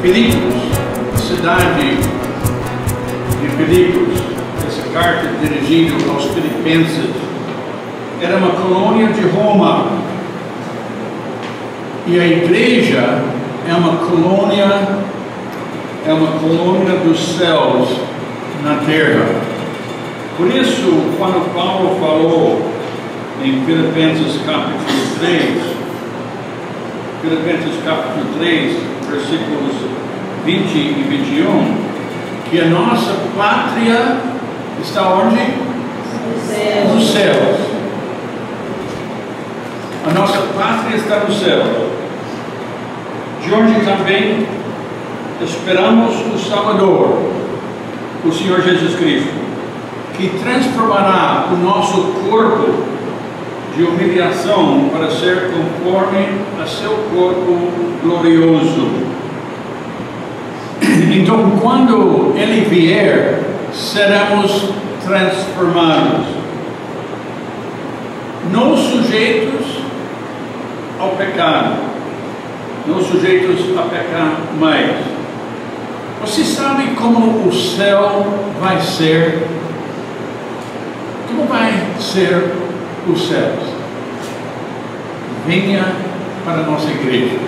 Filipos, a cidade de Filipos, essa carta dirigida aos filipenses, era uma colônia de Roma. E a igreja é uma colônia dos céus na terra. Por isso, quando Paulo falou em Filipenses capítulo 3, versículos 20 e 21, que a nossa pátria está onde? Nos céus. A nossa pátria está no céu, de onde também esperamos o Salvador, o Senhor Jesus Cristo, que transformará o nosso corpo de humilhação para ser conforme a seu corpo glorioso. Então, quando Ele vier, seremos transformados, não sujeitos ao pecado, não sujeitos a pecar mais. Você sabe como o céu vai ser? Como vai ser os céus? Venha para a nossa igreja.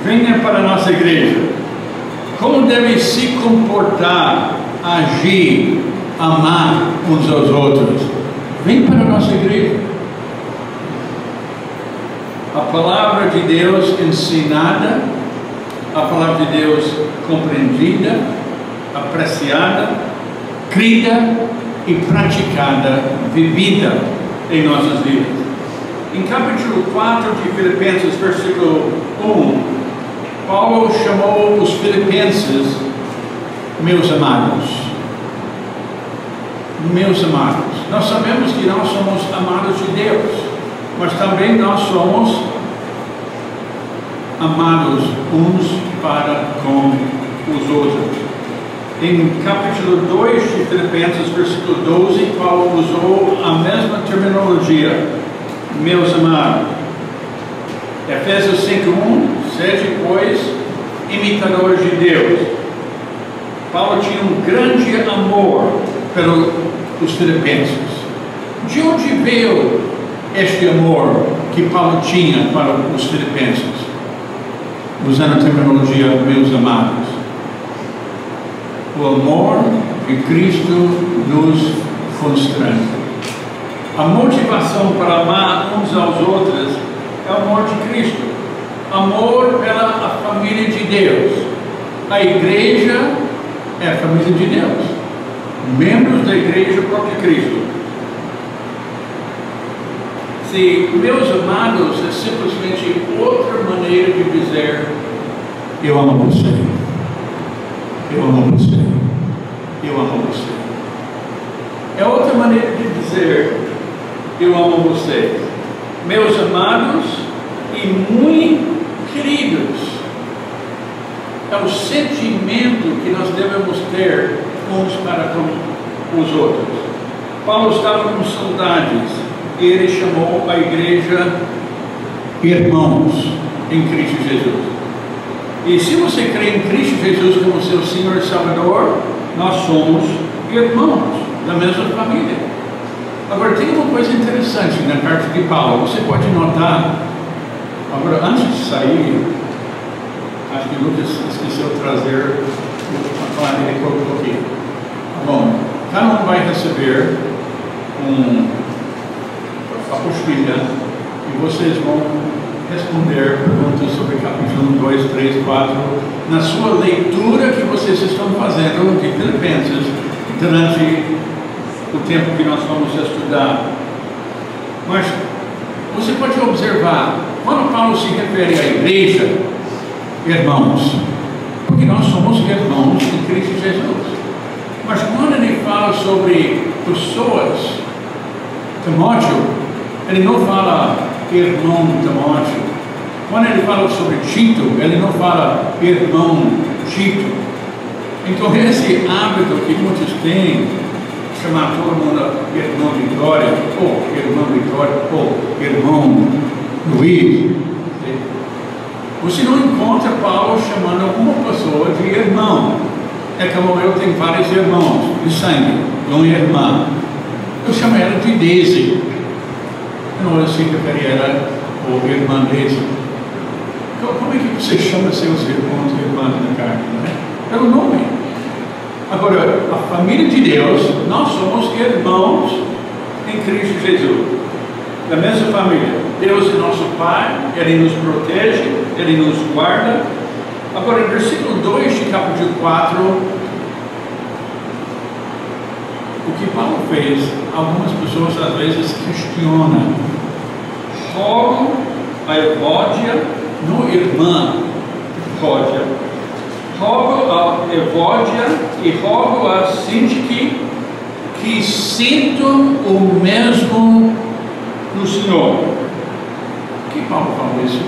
Venha para a nossa igreja. Como deve se comportar, agir, amar uns aos outros? Vem para a nossa igreja. A palavra de Deus ensinada, a palavra de Deus compreendida, apreciada, crida e praticada, vivida em nossas vidas. Em capítulo 4 de Filipenses, versículo 1, Paulo chamou os filipenses meus amados. Meus amados. Nós sabemos que nós somos amados de Deus, mas também nós somos amados uns para com os outros. Em capítulo 2 de Filipenses, versículo 12, Paulo usou a mesma terminologia, meus amados. Efésios 5:1, sede, pois, imitadores de Deus. Paulo tinha um grande amor pelos filipenses. De onde veio este amor que Paulo tinha para os filipenses? Usando a terminologia, meus amados. O amor de Cristo nos constrange. A motivação para amar uns aos outros é o amor de Cristo. Amor pela família de Deus. A igreja é a família de Deus. Membros da igreja, o próprio Cristo. Se meus amados é simplesmente outra maneira de dizer eu amo você. Eu amo você. Eu amo você. É outra maneira de dizer eu amo você. Meus amados e muito queridos. É o sentimento que nós devemos ter uns para com os outros. Paulo estava com saudades e ele chamou a igreja irmãos em Cristo Jesus. E se você crê em Cristo Jesus como seu Senhor e Salvador, nós somos irmãos da mesma família. Agora, tem uma coisa interessante na carta de Paulo, você pode notar. Agora, antes de sair, acho que o Lucas esqueceu de trazer a palavra que ele colocou aqui. Bom, cada um vai receber a apostila e vocês vão responder perguntas sobre capítulo 1, 2, 3, 4 na sua leitura que vocês estão fazendo de Filipenses durante o tempo que nós vamos estudar. Mas você pode observar, quando Paulo se refere à igreja, irmãos, porque nós somos irmãos em Cristo Jesus. Mas quando ele fala sobre pessoas, Timóteo, ele não fala irmão Timóteo. Quando ele fala sobre Tito, ele não fala irmão Tito. Então esse hábito que muitos têm, chamar todo mundo irmão Vitória, ou irmão Vitória, ou irmão Luiz, Você não encontra Paulo chamando alguma pessoa de irmão. É como eu tenho vários irmãos de sangue, uma irmã. Eu chamo ela de Daisy. Eu não sei que ela ou irmã Daisy. Como é que você chama seus irmãos e irmãs na carne? Né? Pelo nome. Agora, a família de Deus, nós somos irmãos em Cristo Jesus. Da mesma família. Deus é nosso Pai, Ele nos protege, Ele nos guarda. Agora, no versículo 2 de capítulo 4, o que Paulo fez, algumas pessoas às vezes questionam. Rogo a Evódia, não irmã, Evódia. Rogo a Evódia e rogo a Sintique que sintam o mesmo no Senhor. Por que Paulo falou isso?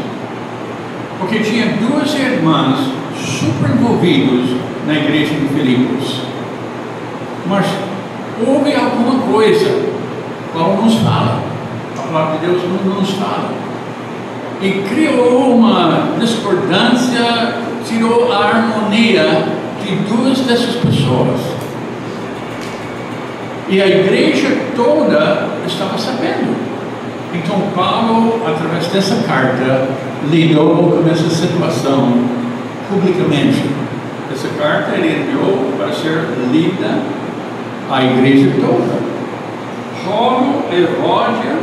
Porque tinha duas irmãs super envolvidas na igreja de Filipos. Mas houve alguma coisa. Paulo nos fala. A palavra de Deus não nos fala. E criou uma discordância, tirou a harmonia de duas dessas pessoas. E a igreja toda estava sabendo. Então Paulo, através dessa carta, lidou com essa situação publicamente. Essa carta ele enviou para ser lida à igreja toda. Rogo a Evódia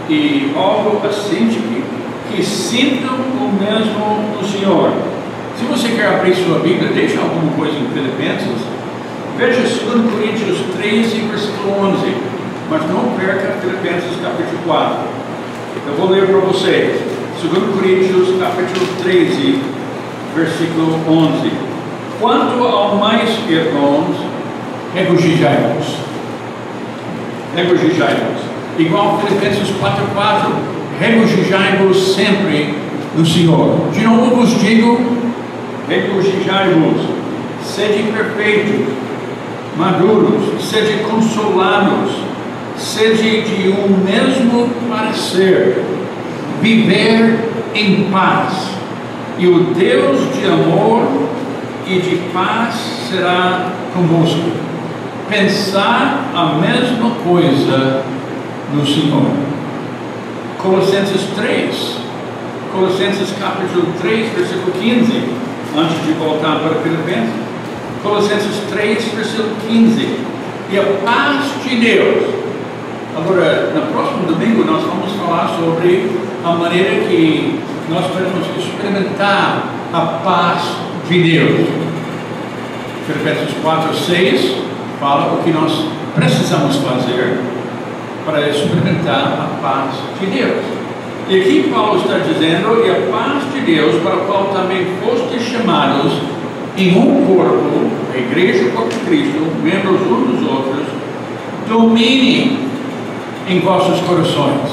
e rogo a Sintique que sintam o mesmo no Senhor. Se você quer abrir sua Bíblia, deixa alguma coisa em Filipenses. Veja 2 Coríntios 13, versículo 11. Mas não perca Filipenses capítulo 4. Eu vou ler para vocês. 2 Coríntios capítulo 13, versículo 11. Quanto ao mais, irmãos, regozijai-vos. Regozijai-vos. Igual Filipenses 4:4. Regozijai-vos sempre no Senhor. De novo vos digo, regozijai-vos. Sede perfeitos, maduros, sede consolados, sede de um mesmo parecer, viver em paz. E o Deus de amor e de paz será convosco. Pensar a mesma coisa no Senhor. Colossenses 3, Colossenses capítulo 3, versículo 15, antes de voltar para Filipenses. Colossenses 3, versículo 15. E a paz de Deus. Agora, no próximo domingo nós vamos falar sobre a maneira que nós podemos experimentar a paz de Deus. Filipenses 4, 6 fala o que nós precisamos fazer para experimentar a paz de Deus. E aqui Paulo está dizendo, e a paz de Deus, para a qual também fostes chamados em um corpo, a igreja, o corpo de Cristo, membros uns dos outros, domine em vossos corações.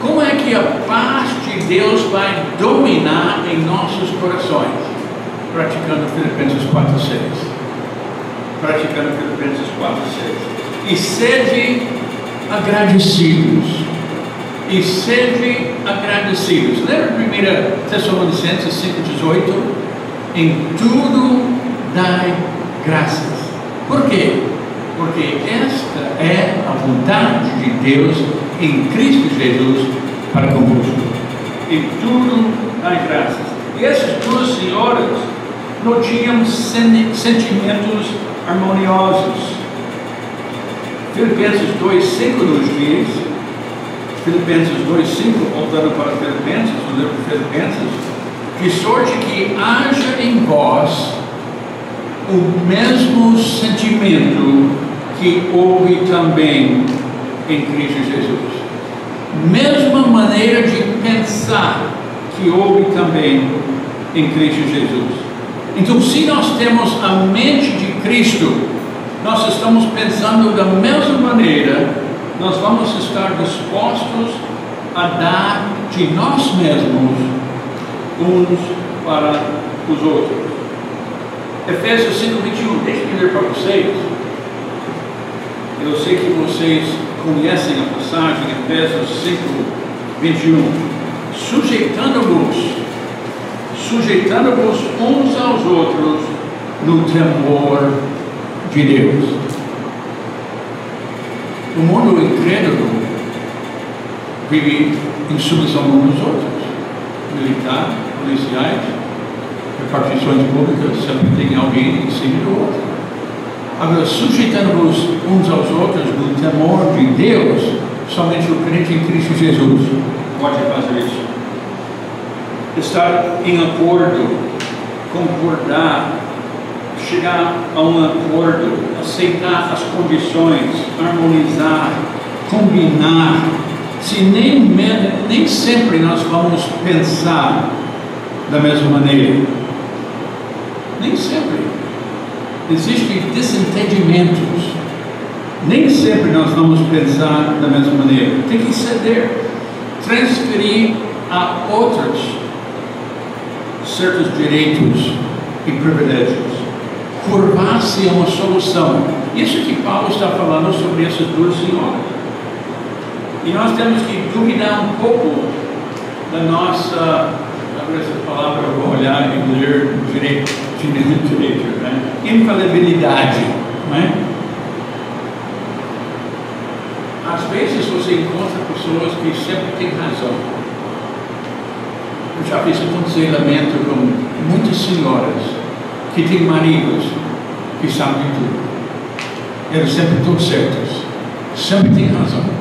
Como é que a paz de Deus vai dominar em nossos corações? Praticando Filipenses 4:6. Praticando Filipenses 4:6. E sede agradecidos. E sede agradecidos. Lembra 1 Tessalonicenses 5:18? Em tudo dai graças. Por quê? Porque esta é a vontade de Deus em Cristo Jesus para convosco. Em tudo dai graças. E essas duas senhoras não tinham sentimentos harmoniosos. Filipenses 2:5 nos diz, Filipenses 2:5, voltando para Filipenses, o livro de Filipenses, de sorte que haja em vós o mesmo sentimento que houve também em Cristo Jesus. Mesma maneira de pensar que houve também em Cristo Jesus. Então, se nós temos a mente de Cristo, nós estamos pensando da mesma maneira, nós vamos estar dispostos a dar de nós mesmos uns para os outros. Efésios 5:21, deixa eu ler para vocês. Eu sei que vocês conhecem a passagem, Efésios 5:21. Sujeitando-vos sujeitando-vos uns aos outros no temor de Deus. O mundo incrédulo vive em submissão uns aos outros. Militar, policiais, repartições públicas, sempre tem alguém em cima do outro. Agora, sujeitando-vos uns aos outros no temor de Deus, somente o crente em Cristo Jesus pode fazer isso. Estar em acordo, concordar, chegar a um acordo, aceitar as condições, harmonizar, combinar. Se nem sempre nós vamos pensar da mesma maneira. Nem sempre. Existem desentendimentos. Nem sempre nós vamos pensar da mesma maneira. Tem que ceder, transferir a outros certos direitos e privilégios. Curvar-se é uma solução. Isso que Paulo está falando sobre essas duas senhoras. E nós temos que duvidar um pouco da nossa, agora essa palavra eu vou olhar e ler direito, né? Infalibilidade, não é? Às vezes você encontra pessoas que sempre têm razão. Eu já fiz aconselhamento com muitas senhoras que têm maridos que sabem tudo. Eles sempre estão certos, sempre têm razão.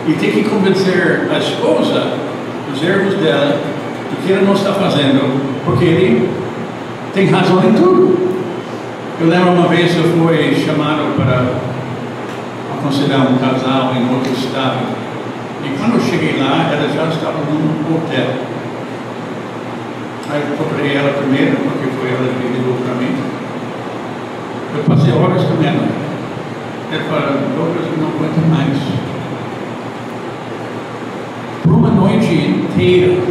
E tem que convencer a esposa dos erros dela do que ela não está fazendo, porque ele tem razão em tudo. Eu lembro uma vez eu fui chamado para aconselhar um casal em outro estado. E quando eu cheguei lá, ela já estava num hotel. Aí eu procurei ela primeiro, porque foi ela que ligou para mim. Eu passei horas com ela. Ela falou, Douglas, eu não aguento mais. Por uma noite inteira,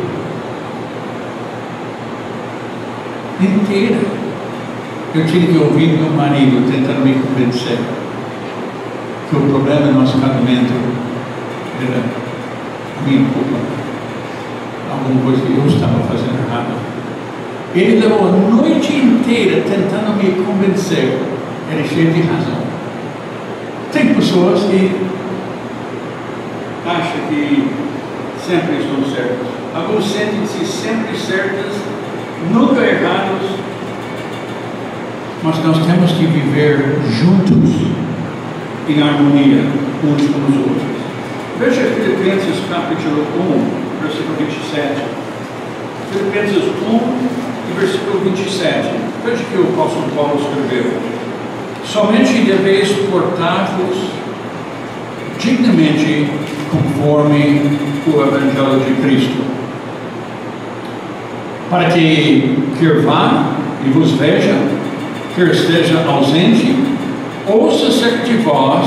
eu tinha que ouvir meu marido tentando me convencer que o problema do nosso casamento era minha culpa, alguma coisa que eu estava fazendo errado. Ele levou a noite inteira tentando me convencer, ele cheio de razão. Tem pessoas que acham que sempre estão certas. Alguns sentem-se sempre certas, nunca errados, mas nós temos que viver juntos, em harmonia, uns com os outros. Veja Filipenses capítulo 1, versículo 27. Filipenses 1 e versículo 27. Veja que o apóstolo Paulo escreveu. Somente deveis portar-vos dignamente conforme o Evangelho de Cristo, para que quer vá e vos veja, quer esteja ausente, ouça cerca de vós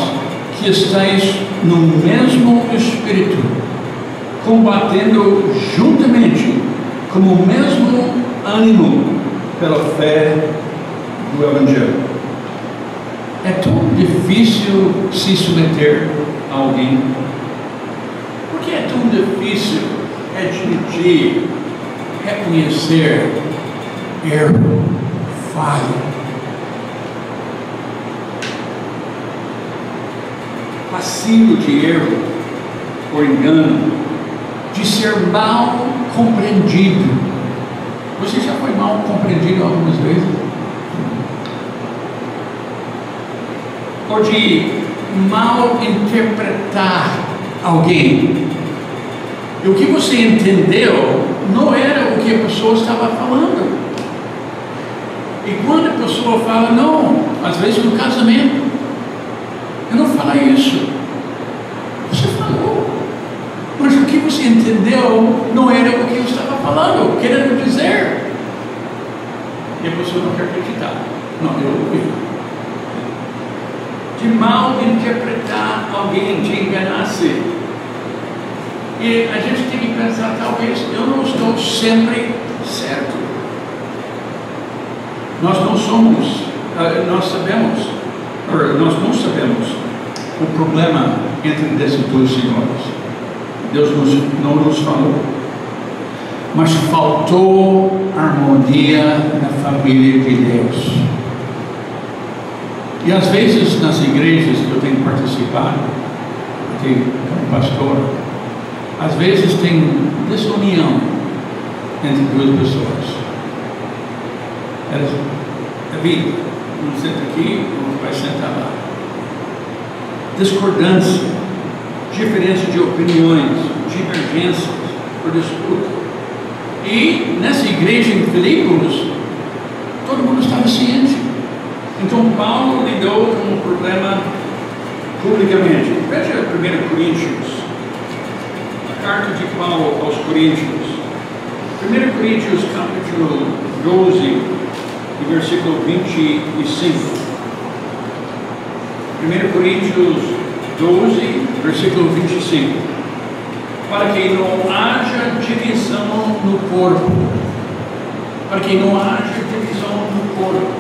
que estáis no mesmo Espírito, combatendo juntamente, com o mesmo ânimo, pela fé do Evangelho. É tão difícil se submeter a alguém. Por que é tão difícil admitir, reconhecer erro, falha? Passivo de erro ou engano, de ser mal compreendido. Você já foi mal compreendido algumas vezes? Ou de mal interpretar alguém. E o que você entendeu não era o que a pessoa estava falando. E quando a pessoa fala, não, às vezes no casamento, eu não falei isso. Você falou. Mas o que você entendeu não era o que eu estava falando, querendo dizer. E a pessoa não quer acreditar. Não, eu ouvi. De mal interpretar alguém, de enganar-se. E a gente tem que pensar, talvez eu não estou sempre certo. Nós não somos, nós não sabemos o problema entre essas duas senhoras. Deus não nos falou. mas faltou harmonia na família de Deus. E às vezes nas igrejas que eu tenho participado, aqui como pastor, às vezes tem desunião entre duas pessoas. David, um senta aqui, o outro vai sentar lá. Discordância, diferença de opiniões, divergências, por disputa. E nessa igreja em Filipos, todo mundo estava ciente. Então Paulo lidou com o problema publicamente. Veja 1 Coríntios, a carta de Paulo aos Coríntios. 1 Coríntios capítulo 12, versículo 25. 1 Coríntios 12, versículo 25. Para que não haja divisão no corpo. Para que não haja divisão no corpo.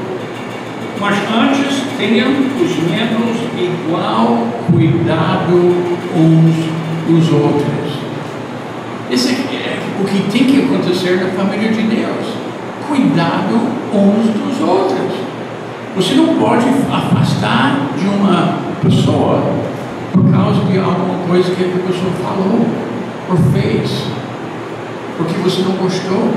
Mas antes tenham os membros igual cuidado uns dos outros. Esse é o que tem que acontecer na família de Deus. Cuidado uns dos outros. Você não pode afastar de uma pessoa por causa de alguma coisa que a pessoa falou ou fez, porque você não gostou.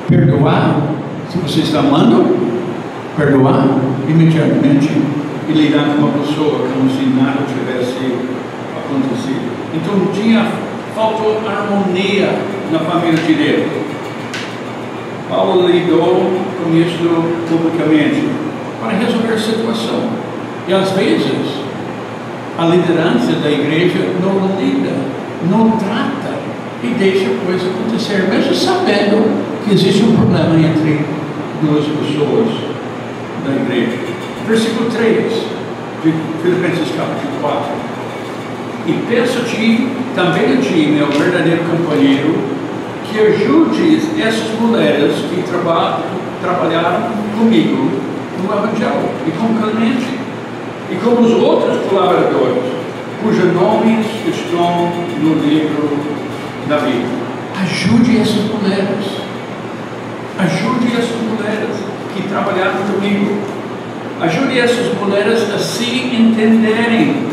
Perdoar, se você está amando, perdoar imediatamente e lidar com uma pessoa como se nada tivesse acontecido. Então faltou harmonia na família de Deus. Paulo lidou com isso publicamente para resolver a situação. E às vezes a liderança da igreja não lida, não trata e deixa a coisa acontecer, mesmo sabendo que existe um problema entre duas pessoas da igreja. Versículo 3 de Filipenses capítulo 4. E peço-te, também a ti, meu verdadeiro companheiro, que ajudes essas mulheres que trabalharam comigo no Evangelho, e com Clemente, e com os outros colaboradores, cujos nomes estão no livro da vida. Ajude essas mulheres. Ajude essas mulheres que trabalharam comigo. Ajude essas mulheres a se entenderem,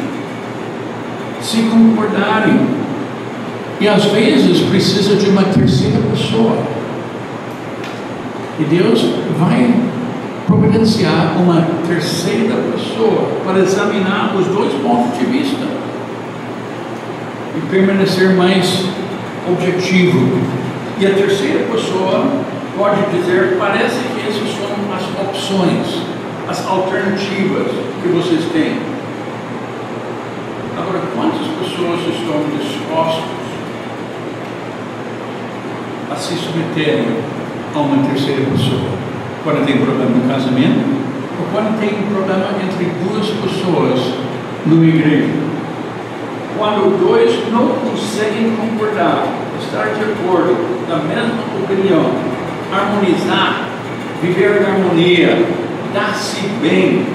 se concordarem. E às vezes precisa de uma terceira pessoa. E Deus vai providenciar uma terceira pessoa para examinar os dois pontos de vista e permanecer mais objetivo. E a terceira pessoa pode dizer: parece que essas são as opções, as alternativas que vocês têm. Agora, quantas pessoas estão dispostas a se submeterem a uma terceira pessoa? Quando tem problema no casamento, ou quando tem um problema entre duas pessoas numa igreja. Quando dois não conseguem concordar, estar de acordo, na mesma opinião, harmonizar, viver em harmonia, dar-se bem,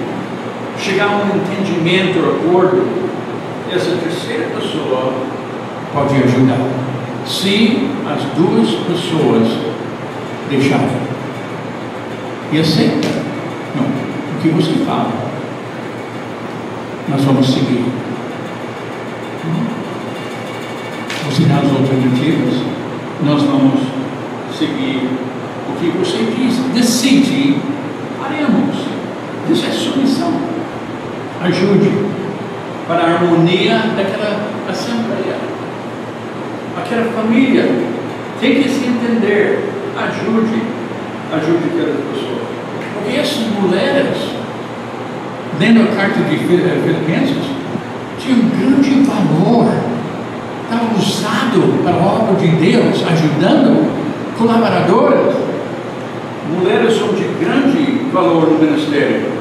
chegar a um entendimento, acordo, essa terceira pessoa pode ajudar, se as duas pessoas deixarem. E aceita. Não, o que você fala, nós vamos seguir. Você dá as alternativas, nós vamos seguir o que você diz. Decide, faremos. Isso é submissão. Ajude para a harmonia daquela assembleia, aquela família. Tem que se entender. Ajude aquelas pessoas. Porque essas mulheres, lendo a carta de Filipenses, tinham um grande valor. Estava usado para a obra de Deus, ajudando colaboradores. Mulheres são de grande valor no ministério.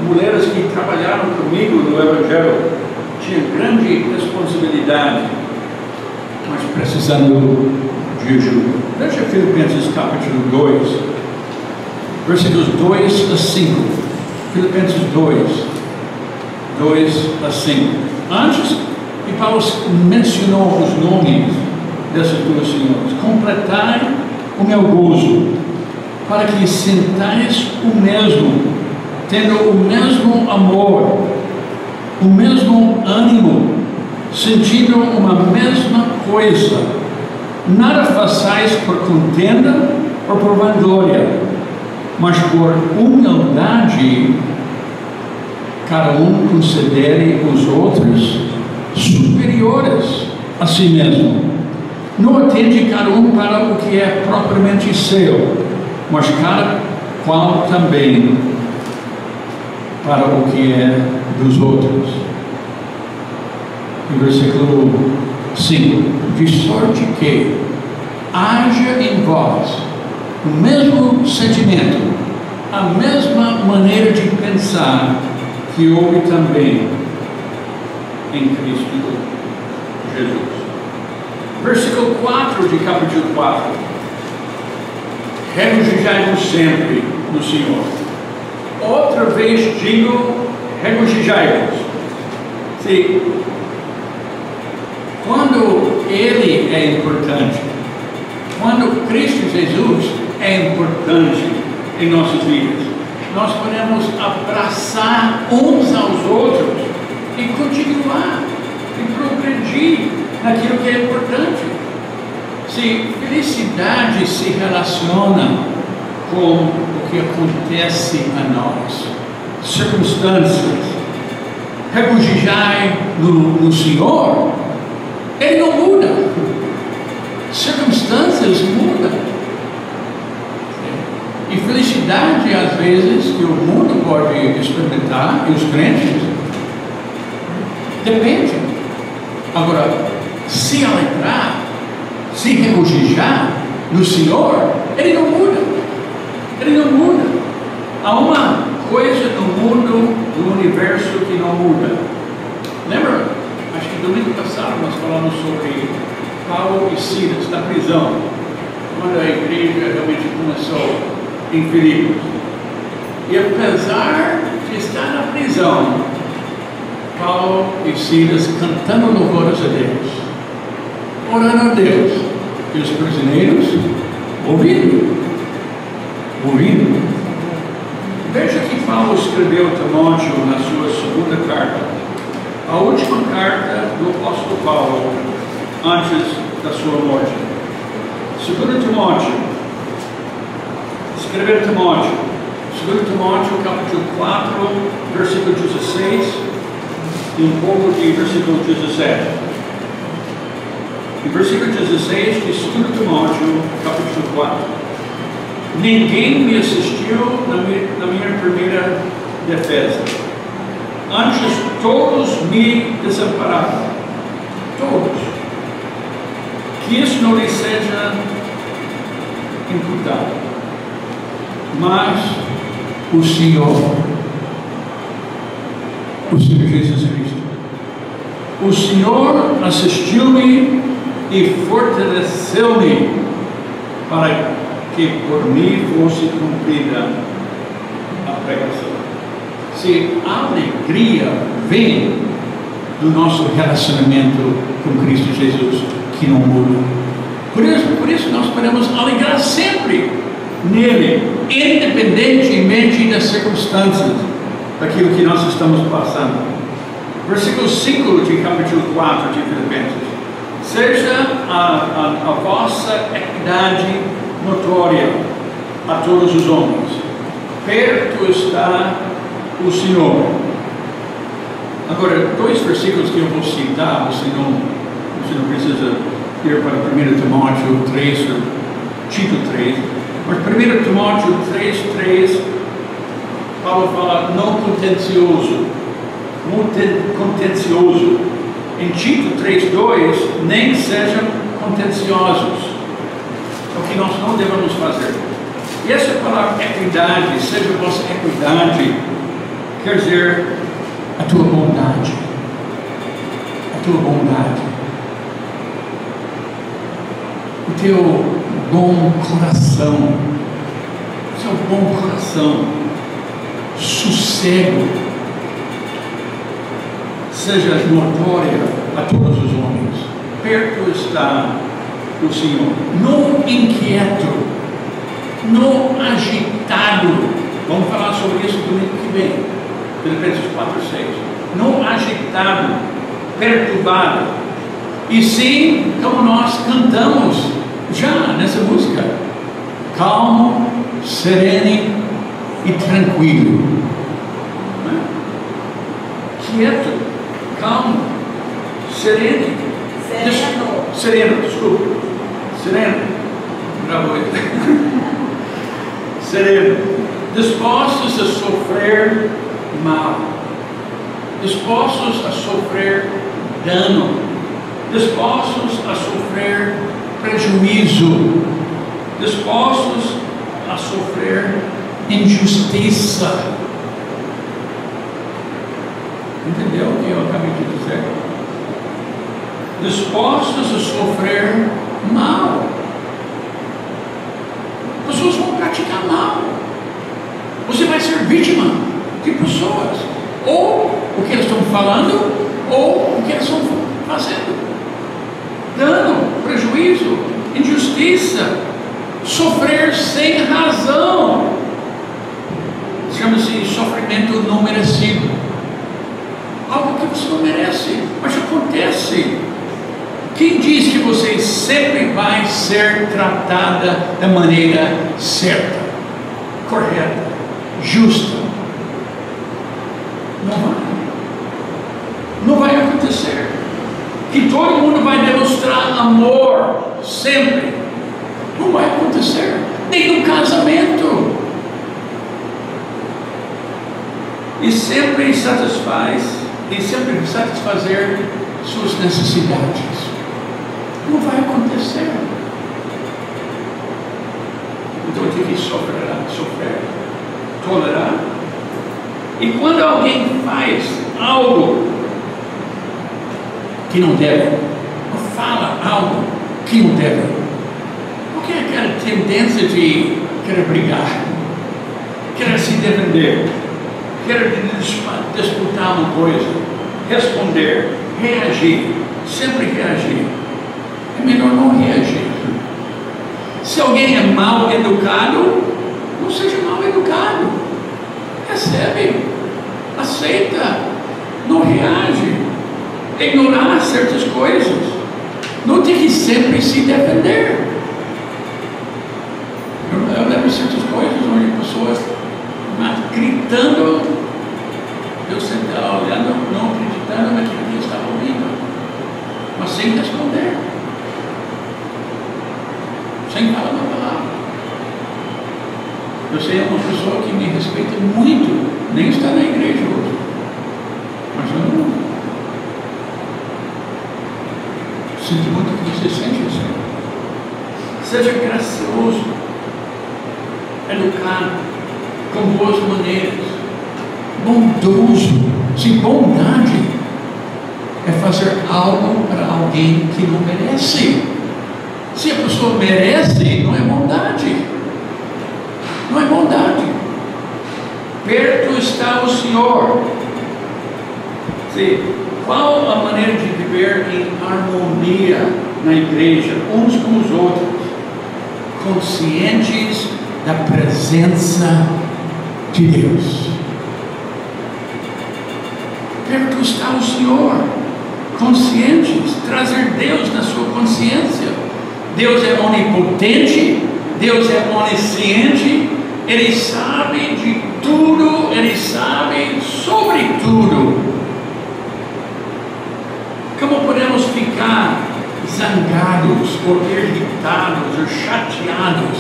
Mulheres que trabalharam comigo no Evangelho tinham grande responsabilidade, mas precisando de ajuda. Veja Filipenses capítulo 2, versículos 2 a 5. Filipenses 2 a 5. Antes que Paulo mencionou os nomes dessas duas senhoras: completai o meu gozo, para que sintais o mesmo, tendo o mesmo amor, o mesmo ânimo, sentindo uma mesma coisa. Nada façais por contenda ou por vanglória, mas por humildade, cada um considere os outros superiores a si mesmo. Não atende cada um para o que é propriamente seu, mas cada qual também para o que é dos outros. No versículo 5: de sorte que haja em vós o mesmo sentimento, a mesma maneira de pensar que houve também em Cristo Jesus. Versículo 4 de capítulo 4: regozijai-vos sempre no Senhor. Outra vez digo, regozijai-vos. Sim, quando Ele é importante, quando Cristo Jesus é importante em nossas vidas, nós podemos abraçar uns aos outros e continuar e progredir naquilo que é importante. Se felicidade se relaciona com o que acontece a nós, circunstâncias, regozijai no Senhor, Ele não muda, circunstâncias mudam. E felicidade, às vezes, que o mundo pode experimentar, e os crentes, depende. Agora, se alegrar, se regozijar no Senhor, Ele não muda. Ele não muda. Há uma coisa no mundo, no universo, que não muda. Lembra? Acho que domingo passado nós falamos sobre Paulo e Silas na prisão, quando a igreja realmente começou em Filipos. E apesar de estar na prisão, Paulo e Silas cantando louvores a Deus, orando a Deus, e os prisioneiros ouvindo. Veja que Paulo escreveu a Timóteo na sua segunda carta, a última carta do apóstolo Paulo antes da sua morte. 2 Timóteo, escreveu a Timóteo, 2 Timóteo capítulo 4, versículo 16 e um pouco de versículo 17. Em versículo 16 de 2 Timóteo capítulo 4: ninguém me assistiu na minha primeira defesa, antes todos me desampararam, todos. Que isso não lhe seja imputado, mas o Senhor Jesus Cristo, o Senhor assistiu-me e fortaleceu-me para que por mim fosse cumprida a pregação. Se a alegria vem do nosso relacionamento com Cristo Jesus, que não muda. Por isso nós podemos alegrar sempre nele, independentemente das circunstâncias, daquilo que nós estamos passando. Versículo 5 de capítulo 4 de Filipenses: seja a vossa equidade notória a todos os homens, perto está o Senhor. Agora, dois versículos que eu vou citar, você não precisa ir para 1 Timóteo 3, Tito 3, mas 1 Timóteo 3, Paulo fala não contencioso, em Tito 3:2, nem sejam contenciosos, é o que nós não devemos fazer. E essa palavra equidade, seja a vossa equidade, quer dizer a tua bondade, o teu bom coração, seu bom coração, sossego, seja notória a todos os homens. Perto está do Senhor, no inquieto, no agitado. Vamos falar sobre isso domingo que vem, Filipenses 4:6. No agitado, perturbado, e sim, como nós cantamos já nessa música, calmo, sereno e tranquilo, quieto, calmo, sereno, sereno, dispostos a sofrer mal, dispostos a sofrer dano, dispostos a sofrer prejuízo, dispostos a sofrer injustiça. Entendeu o que eu acabei de dizer? Dispostos a sofrer mal. Pessoas vão praticar mal. Você vai ser vítima de pessoas, ou o que eles estão falando, ou o que eles estão fazendo. Dano, prejuízo, injustiça, sofrer sem razão. Chama-se sofrimento não merecido. Algo que você não merece, mas acontece. Quem diz que você sempre vai ser tratada da maneira certa, correta, justa? Não vai. Não vai acontecer. Que todo mundo vai demonstrar amor sempre. Não vai acontecer. Nem no casamento. E sempre satisfazer suas necessidades. Não vai acontecer. Então eu tive que sofrer, tolerar. E quando alguém faz algo que não deve, ou fala algo que não deve, porque é aquela tendência de querer brigar, querer se defender, querer disputar uma coisa, responder, reagir, sempre reagir. É melhor não reagir. Se alguém é mal educado, não seja mal educado. Recebe, aceita, não reage. Ignorar certas coisas. Não tem que sempre se defender. Eu lembro de certas coisas onde pessoas gritando, eu sentava olhando, não acreditando naquilo que eu estava ouvindo, mas sem responder, sem falar uma palavra. Eu sei uma pessoa que me respeita muito, nem está na igreja hoje, mas eu não sinto muito que você sente isso. Seja gracioso, educado, com boas maneiras, bondoso. Se bondade é fazer algo para alguém que não merece. Se a pessoa merece, não é bondade. Não é bondade. Perto está o Senhor. Qual a maneira de viver em harmonia na igreja, uns com os outros, conscientes da presença de Deus? Perto está o Senhor, conscientes, trazer Deus na sua consciência. Deus é onipotente, Deus é onisciente, Ele sabe de tudo, Ele sabe sobre tudo. Como podemos ficar zangados, ou irritados, ou chateados?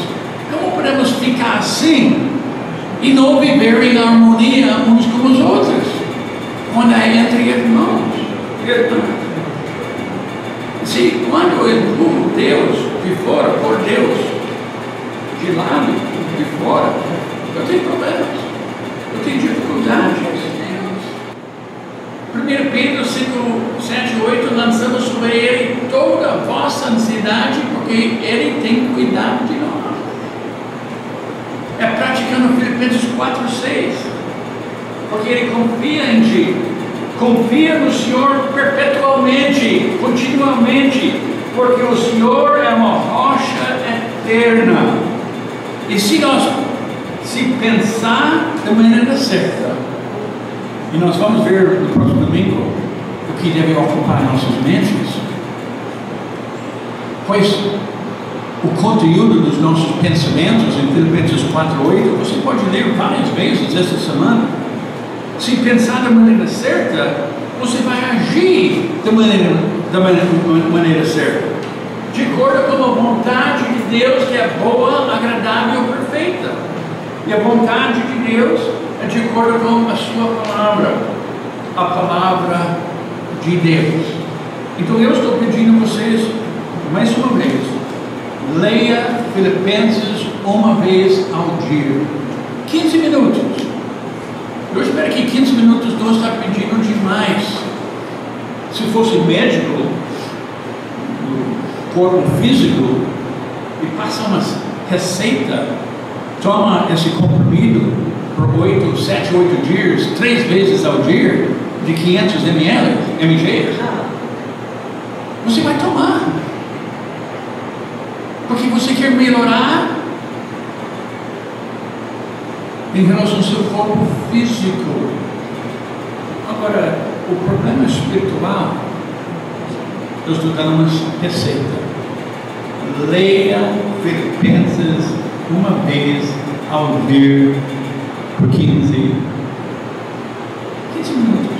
Como podemos ficar assim e não viver em harmonia uns com os outros, quando é entre irmãos? Se quando eu empurro Deus de fora, por Deus de lado, de fora, eu tenho problemas, eu tenho dificuldades. 1 Pedro 5, 7 e 8, lançando sobre Ele toda a vossa ansiedade, porque Ele tem cuidado de nós. É praticando Filipenses 4, 6, porque Ele confia em ti, confia no Senhor perpetualmente, continuamente, porque o Senhor é uma rocha eterna. E se pensar da maneira certa, e nós vamos ver no próximo domingo o que deve ocupar nossas mentes, pois o conteúdo dos nossos pensamentos em Filipenses 4:8, você pode ler várias vezes essa semana. Se pensar da maneira certa, você vai agir da maneira certa, de acordo com a vontade de Deus, que é boa, agradável e perfeita. E a vontade de Deus é de acordo com a sua palavra, a palavra de Deus. Então eu estou pedindo a vocês, mais uma vez, leia Filipenses uma vez ao dia, 15 minutos. Eu espero que 15 minutos não está pedindo demais. Se fosse médico, no corpo físico, e passa uma receita, toma esse comprimido por 7, 8 dias, 3 vezes ao dia, de 500 mg, você vai tomar, porque você quer melhorar em relação ao seu corpo físico. Agora, o problema espiritual, eu estou dando uma receita. Leia Filipenses uma vez ao dia por 15 minutos.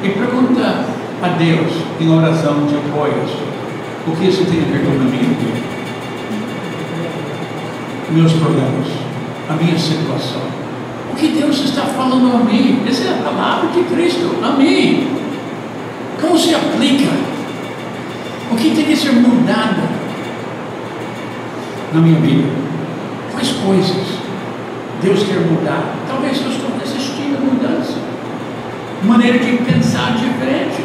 E pergunta a Deus em oração de apoios: o que isso tem a ver com a minha vida? Meus problemas, a minha situação. O que Deus está falando a mim? Essa é a palavra de Cristo a mim. Como se aplica? O que tem que ser mudado na minha vida? Quais coisas Deus quer mudar? Talvez eu estou resistindo à mudança, maneira de pensar diferente.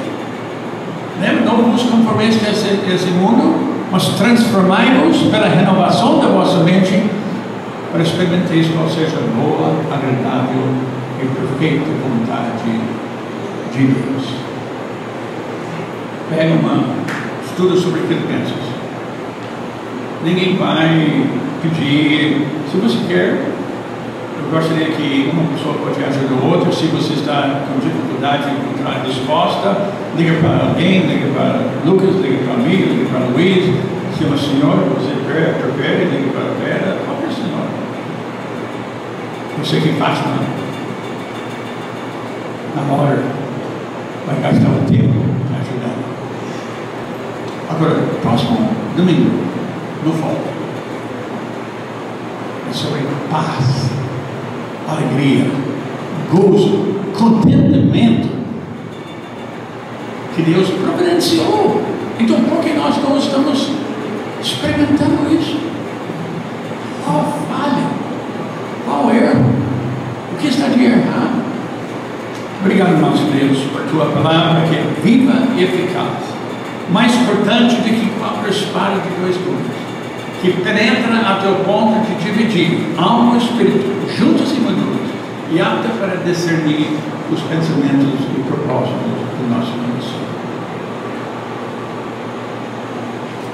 Lembra? Não vos conformeis com esse mundo, mas transformai-vos pela renovação da vossa mente, para experimentar qual seja a boa, agradável e perfeita vontade de Deus. Pega estuda sobre Filipenses. Ninguém vai pedir. Se você quer, eu gostaria que uma pessoa pode ajudar a outra. Se você está com dificuldade de encontrar resposta, liga para alguém, liga para Lucas, liga para mim, liga para Luiz. Se uma senhora, você prefere, liga para a Vera, qualquer senhora. Você que faz na hora, vai gastar o tempo para ajudar. Agora, próximo domingo, no foco, é sobre paz, alegria, gozo, contentamento que Deus providenciou. Então, por que nós não estamos experimentando isso? Qual falha? Qual erro? O que está de errado? Obrigado, nosso Deus, por tua palavra que é viva e eficaz, mais importante do que qualquer espada de 2 gumes, que penetra até o ponto de dividir alma e espírito, juntos e medulas, e apta para discernir os pensamentos e propósitos do nosso coração.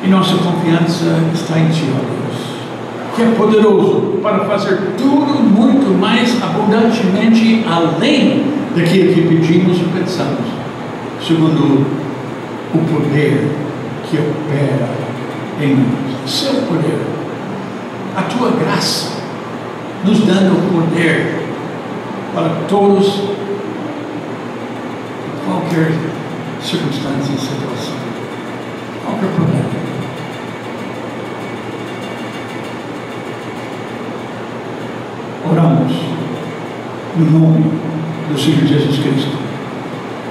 E nossa confiança está em Ti, ó Deus, que é poderoso para fazer tudo muito mais abundantemente além daquilo que pedimos e pensamos, segundo o poder que opera em nós, seu poder, a tua graça, nos dando o poder para todos, qualquer circunstância e situação, qualquer problema. Oramos no nome do Senhor Jesus Cristo,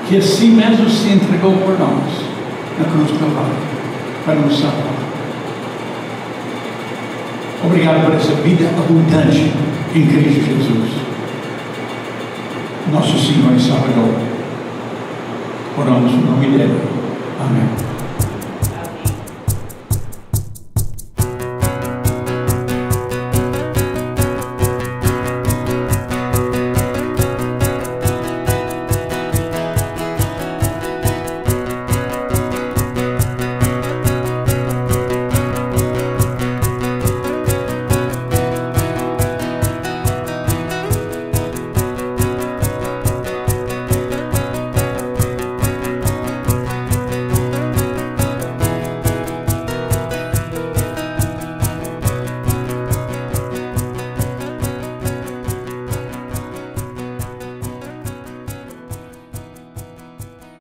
que assim mesmo se entregou por nós na cruz do Calvário para nos salvar. Obrigado por essa vida abundante em Cristo Jesus, nosso Senhor e Salvador. Oramos no nome dele. Amém.